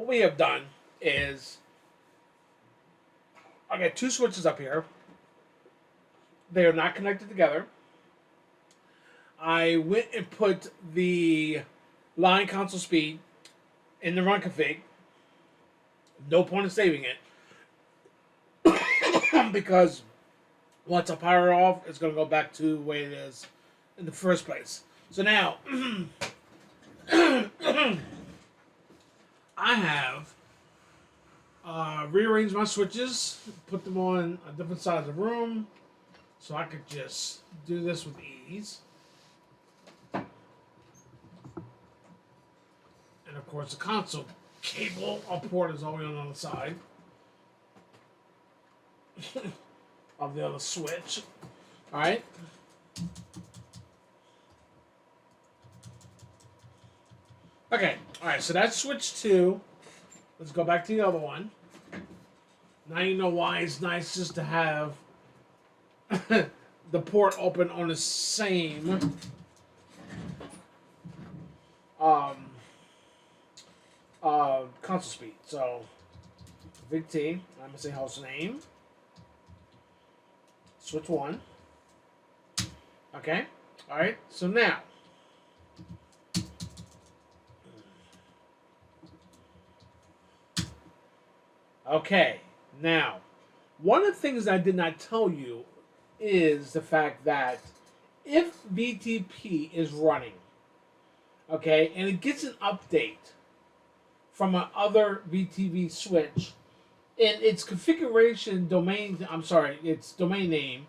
we have done is I got two switches up here. They are not connected together. I went and put the line console speed in the run config. No point in saving it because once I power it off, it's going to go back to the way it is in the first place. So now, I have rearranged my switches, put them on a different side of the room, so I could just do this with ease. And of course, the console cable or port is always on the other side of the other switch. All right. Okay. All right. So that's switch 2. Let's go back to the other one. Now you know why it's nice just to have the port open on the same console speed. So VT, I'm gonna say host name, switch 1. Okay, all right. So now, okay, now one of the things I did not tell you is the fact that if VTP is running, okay, and it gets an update from another VTV switch, and its configuration domain, its domain name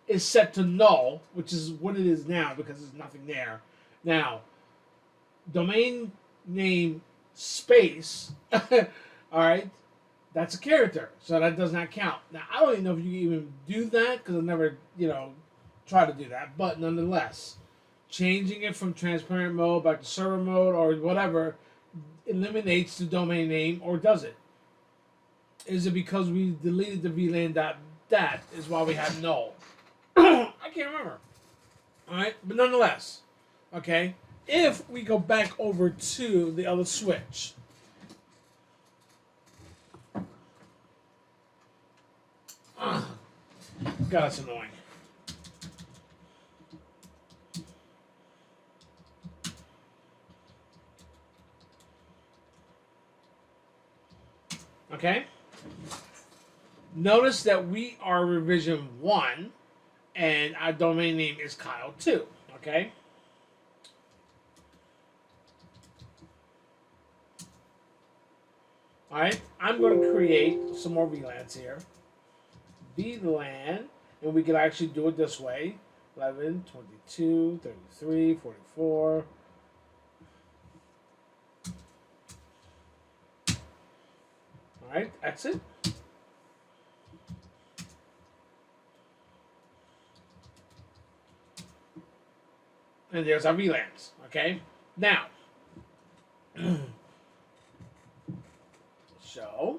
is set to null, which is what it is now because there's nothing there. Now, domain name space, all right, that's a character, so that does not count. Now, I don't even know if you can even do that because I've never, tried to do that, but nonetheless, changing it from transparent mode back to server mode or whatever eliminates the domain name, or does it? Is it because we deleted the VLAN that is why we have null? I can't remember. All right, but nonetheless, okay, if we go back over to the other switch, God, that's annoying. Okay. Notice that we are revision 1, and our domain name is Kyle 2. Okay. All right. I'm going to create some more VLANs here. VLAN, and we can actually do it this way: 11, 22, 33, 44. All right, exit. And there's our VLANs. Okay, now show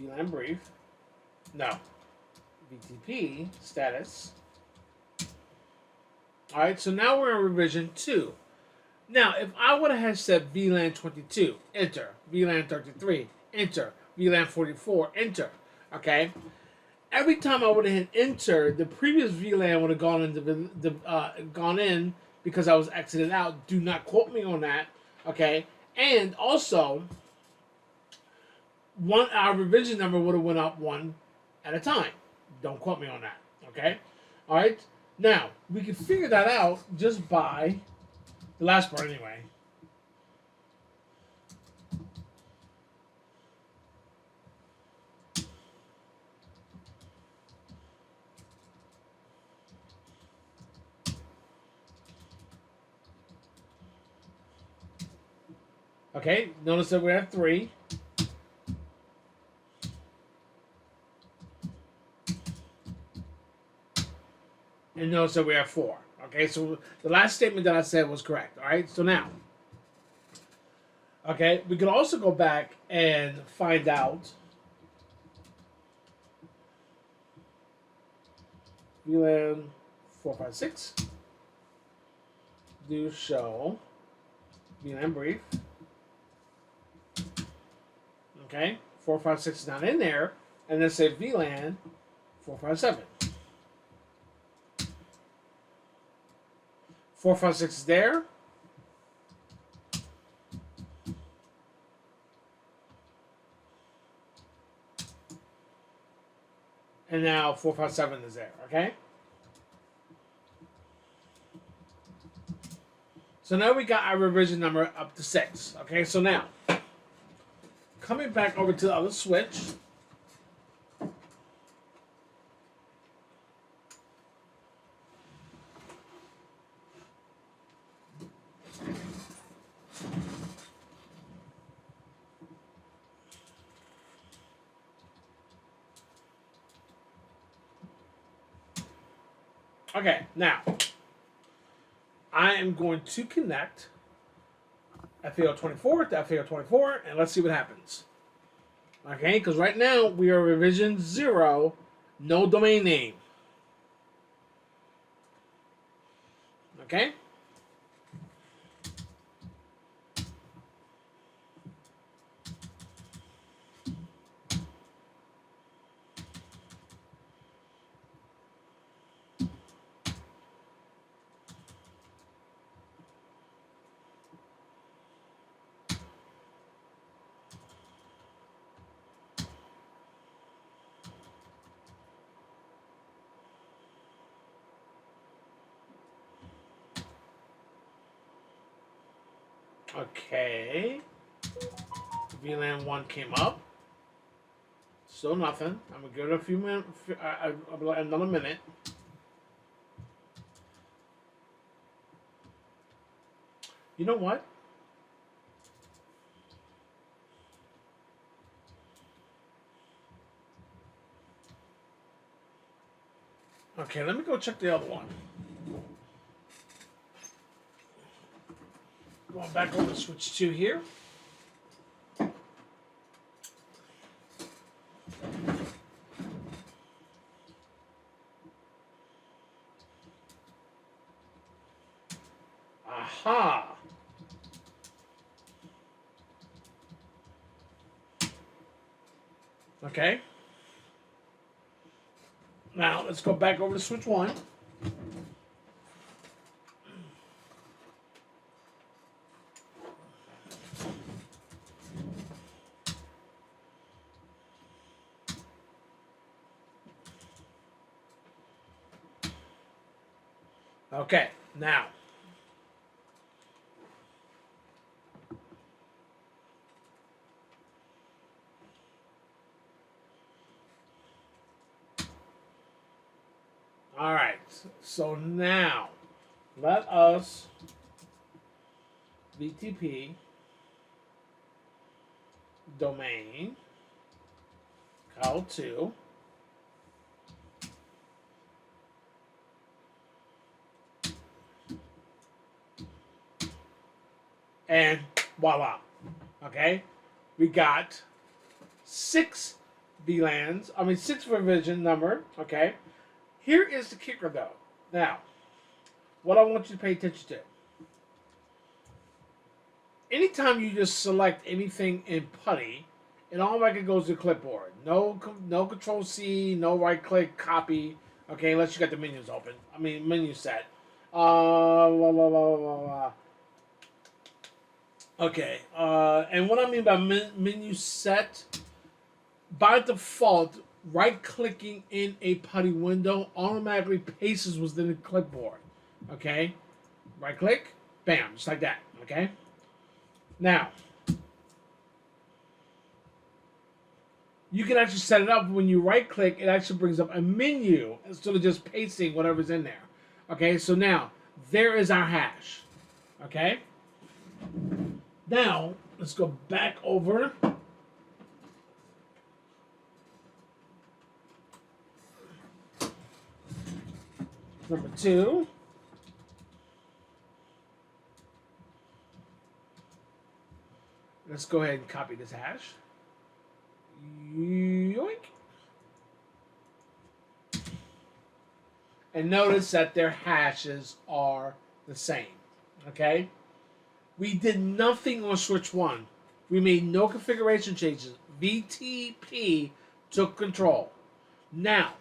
VLAN brief. No, VTP status. All right, so now we're in revision 2. Now, if I would have said VLAN 22, enter. VLAN 33, enter. VLAN 44, enter. Okay? Every time I would have hit enter, the previous VLAN would have gone in because I was exited out. Do not quote me on that. Okay? And also, our revision number would have went up 1 at a time. Don't quote me on that. Okay? All right? Now, we can figure that out just by the last part anyway. Okay, notice that we have 3. And notice that we have 4. Okay, so the last statement that I said was correct. All right, so now, okay, we can also go back and find out VLAN 456. Do show VLAN brief. Okay, 456 is not in there, and then say VLAN 457. 456 is there. And now 457 is there, okay? So now we got our revision number up to 6. Okay, so now, coming back over to the other switch. Okay, now, I am going to connect FAO24 to FAO24, and let's see what happens. Okay, because right now we are revision 0, no domain name. Okay? Okay. VLAN 1 came up. Still nothing. I'm going to give it a few minutes, another minute. You know what? Okay, let me go check the other one. Going back over to switch 2 here. Aha! Okay. Now let's go back over to switch 1. Okay, now. All right, so now let us VTP domain call 2 and voila. Okay, we got 6 VLANs. 6 revision number. Okay. Here is the kicker, though. Now, what I want you to pay attention to. Anytime you just select anything in PuTTY, it automatically goes to the clipboard. No Control C, no right click, copy. Okay, unless you got the menus open. Menu set. Okay, and what I mean by menu set, by default, right-clicking in a PuTTY window automatically pastes within the clipboard. Okay? Right-click, bam, just like that. Okay? Now, you can actually set it up when you right-click, it actually brings up a menu instead of just pasting whatever's in there. Okay? So now, there is our hash. Okay? Now, let's go back over. Number 2. Let's go ahead and copy this hash. Yoink. And notice that their hashes are the same. Okay? We did nothing on switch 1. We made no configuration changes. VTP took control. Now,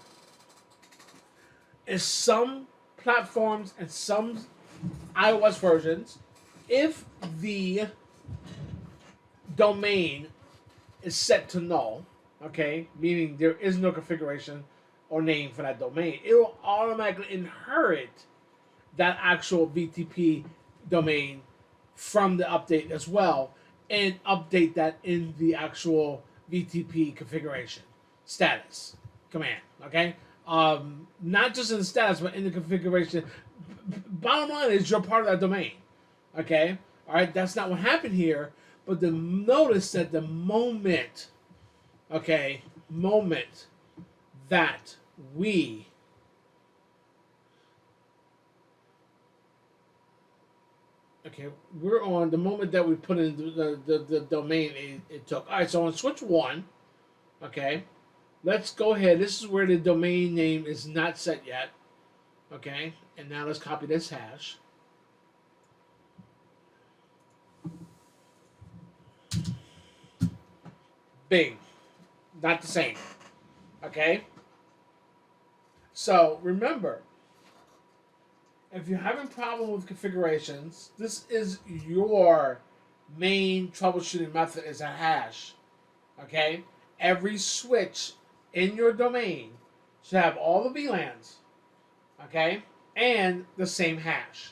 in some platforms and some iOS versions, if the domain is set to null, okay, meaning there is no configuration or name for that domain, it will automatically inherit that actual VTP domain from the update as well, and update that in the actual VTP configuration status command. Okay, not just in the status, but in the configuration. Bottom line is you're part of that domain. Okay, all right. That's not what happened here, but notice that the moment, that we we're on the moment that we put in the domain it took. All right, so on switch 1, okay, let's go ahead. This is where the domain name is not set yet, okay, and now let's copy this hash. Bing, not the same, okay? So remember, if you're having problem with configurations, this is your main troubleshooting method is a hash. Okay? Every switch in your domain should have all the VLANs. Okay? And the same hash.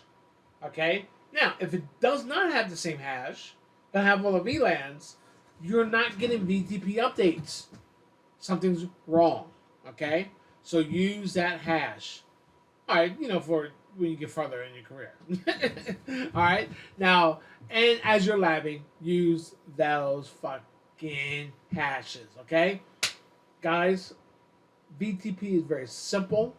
Okay? Now, if it does not have the same hash, but have all the VLANs, you're not getting VTP updates. Something's wrong. Okay? So use that hash. Alright, for when you get further in your career. Alright? Now, and as you're labbing, use those fucking hashes. Okay? Guys, VTP is very simple.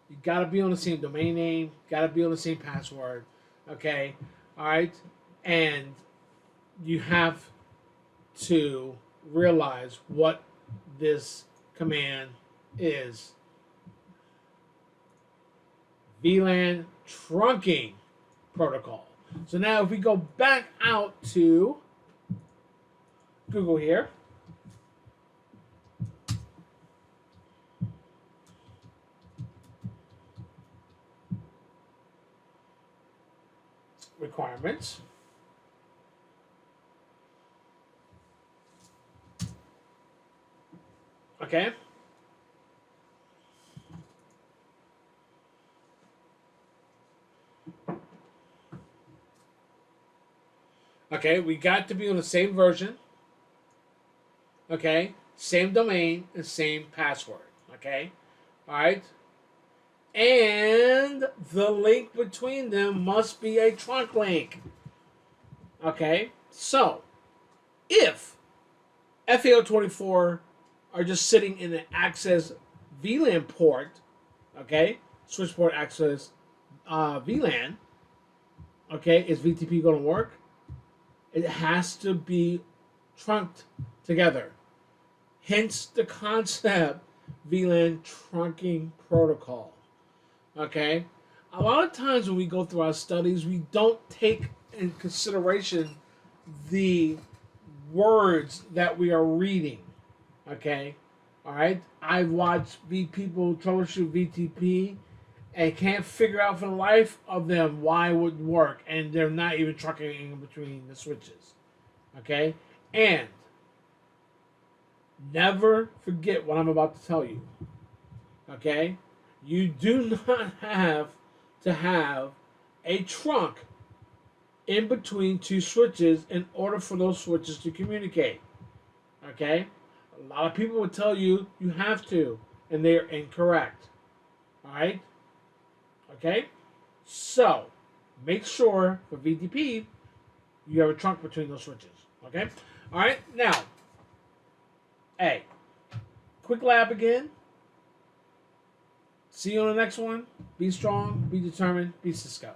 You gotta be on the same domain name, gotta be on the same password. Okay? Alright? And you have to realize what this command is. VLAN trunking protocol. So now if we go back out to Google here, requirements, okay, we got to be on the same version, okay, same domain and same password, okay, all right, and the link between them must be a trunk link, okay. So if FAO24 are just sitting in an access VLAN port, okay, switch port access VLAN, okay, is VTP going to work? It has to be trunked together. Hence the concept VLAN trunking protocol. Okay? A lot of times when we go through our studies, we don't take in consideration the words that we are reading. Okay? Alright? I've watched people troubleshoot VTP and can't figure out for the life of them why it would work, and they're not even trunking in between the switches. Okay? And never forget what I'm about to tell you. Okay? You do not have to have a trunk in between two switches in order for those switches to communicate. Okay? A lot of people will tell you you have to, and they're incorrect. Alright? Okay? So, make sure for VTP, you have a trunk between those switches. Okay? Alright? Now, hey, quick lab again. See you on the next one. Be strong, be determined, be Cisco.